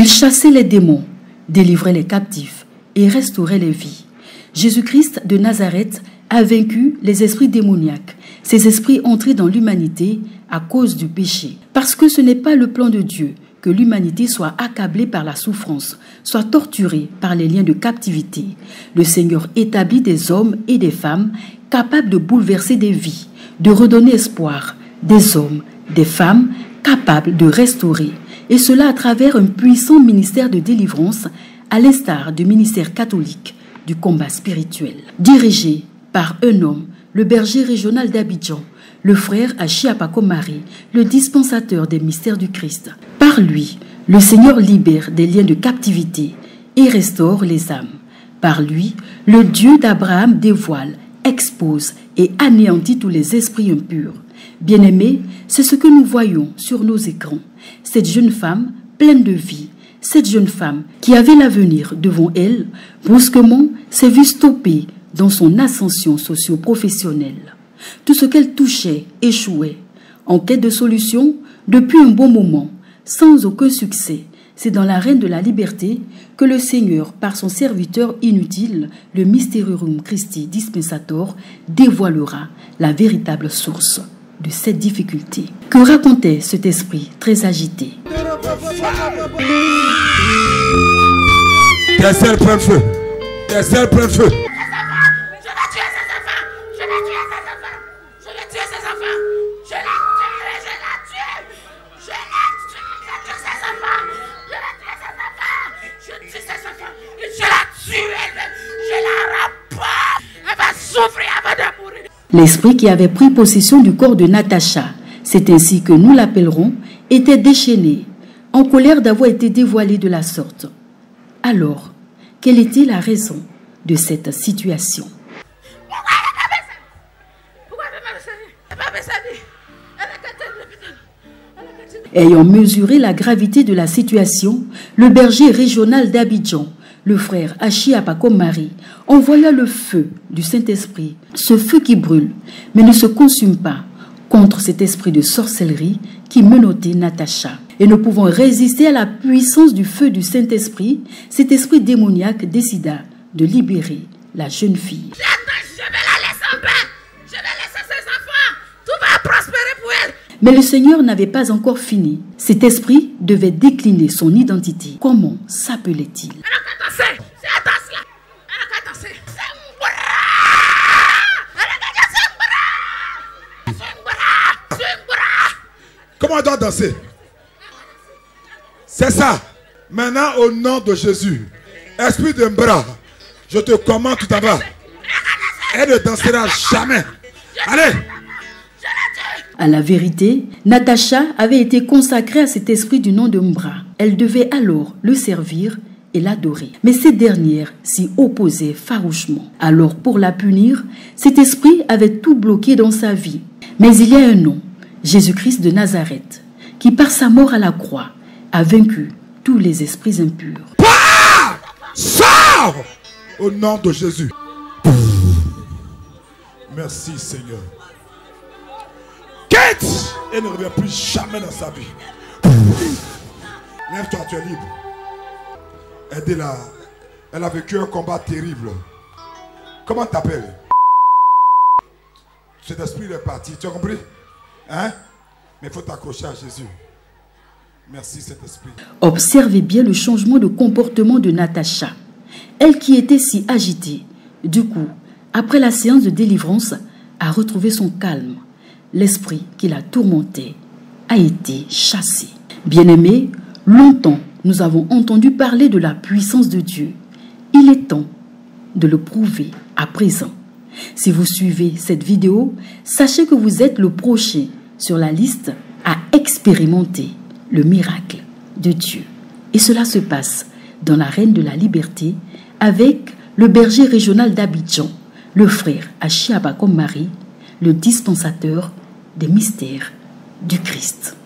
Il chassait les démons, délivrait les captifs et restaurait les vies. Jésus-Christ de Nazareth a vaincu les esprits démoniaques, ces esprits entrés dans l'humanité à cause du péché. Parce que ce n'est pas le plan de Dieu que l'humanité soit accablée par la souffrance, soit torturée par les liens de captivité. Le Seigneur établit des hommes et des femmes capables de bouleverser des vies, de redonner espoir, des hommes, des femmes capables de restaurer. Et cela à travers un puissant ministère de délivrance, à l'instar du ministère catholique du combat spirituel. Dirigé par un homme, le berger régional d'Abidjan, le frère Achiapako Marie, le dispensateur des mystères du Christ. Par lui, le Seigneur libère des liens de captivité et restaure les âmes. Par lui, le Dieu d'Abraham dévoile, expose et anéantit tous les esprits impurs. Bien-aimés, c'est ce que nous voyons sur nos écrans. Cette jeune femme pleine de vie, cette jeune femme qui avait l'avenir devant elle, brusquement s'est vue stoppée dans son ascension socio-professionnelle. Tout ce qu'elle touchait échouait. En quête de solution, depuis un bon moment, sans aucun succès, c'est dans l'arène de la liberté que le Seigneur, par son serviteur inutile, le Mysterium Christi Dispensator, dévoilera la véritable source de cette difficulté. Que racontait cet esprit très agité? Tes ailes prennent feu. Tes ailes prennent feu. L'esprit qui avait pris possession du corps de Natacha, c'est ainsi que nous l'appellerons, était déchaîné, en colère d'avoir été dévoilé de la sorte. Alors, quelle était la raison de cette situation? Ayant mesuré la gravité de la situation, le berger régional d'Abidjan, le frère Achiapako Marie, envoya le feu du Saint-Esprit, ce feu qui brûle, mais ne se consume pas, contre cet esprit de sorcellerie qui menottait Natacha. Et ne pouvant résister à la puissance du feu du Saint-Esprit, cet esprit démoniaque décida de libérer la jeune fille. Je vais la laisser en paix. Je vais laisser ses enfants. Tout va prospérer pour elle. Mais le Seigneur n'avait pas encore fini. Cet esprit devait décliner son identité. Comment s'appelait-il? Comment on doit danser? C'est ça. Maintenant, au nom de Jésus, esprit de Mbra, je te commande tout en bas. Elle ne dansera jamais. Allez! À la vérité, Natacha avait été consacrée à cet esprit du nom de Mbra. Elle devait alors le servir et l'adorer. Mais cette dernière s'y opposait farouchement. Alors, pour la punir, cet esprit avait tout bloqué dans sa vie. Mais il y a un nom, Jésus-Christ de Nazareth, qui par sa mort à la croix a vaincu tous les esprits impurs. Sors au nom de Jésus. Merci Seigneur. Quitte et ne revient plus jamais dans sa vie. Lève-toi, tu es libre. Aidez-la. Elle a vécu un combat terrible. Comment t'appelles? Cet esprit est parti. Tu as compris? Hein? Mais il faut t'accrocher à Jésus. Merci cet esprit. Observez bien le changement de comportement de Natacha. Elle qui était si agitée, du coup, après la séance de délivrance, a retrouvé son calme. L'esprit qui la tourmentait a été chassé. Bien-aimés, longtemps nous avons entendu parler de la puissance de Dieu. Il est temps de le prouver à présent. Si vous suivez cette vidéo, sachez que vous êtes le prochain sur la liste à expérimenter le miracle de Dieu. Et cela se passe dans l'arène de la liberté avec le berger régional d'Abidjan, le frère Achiapako Marie, le dispensateur des mystères du Christ.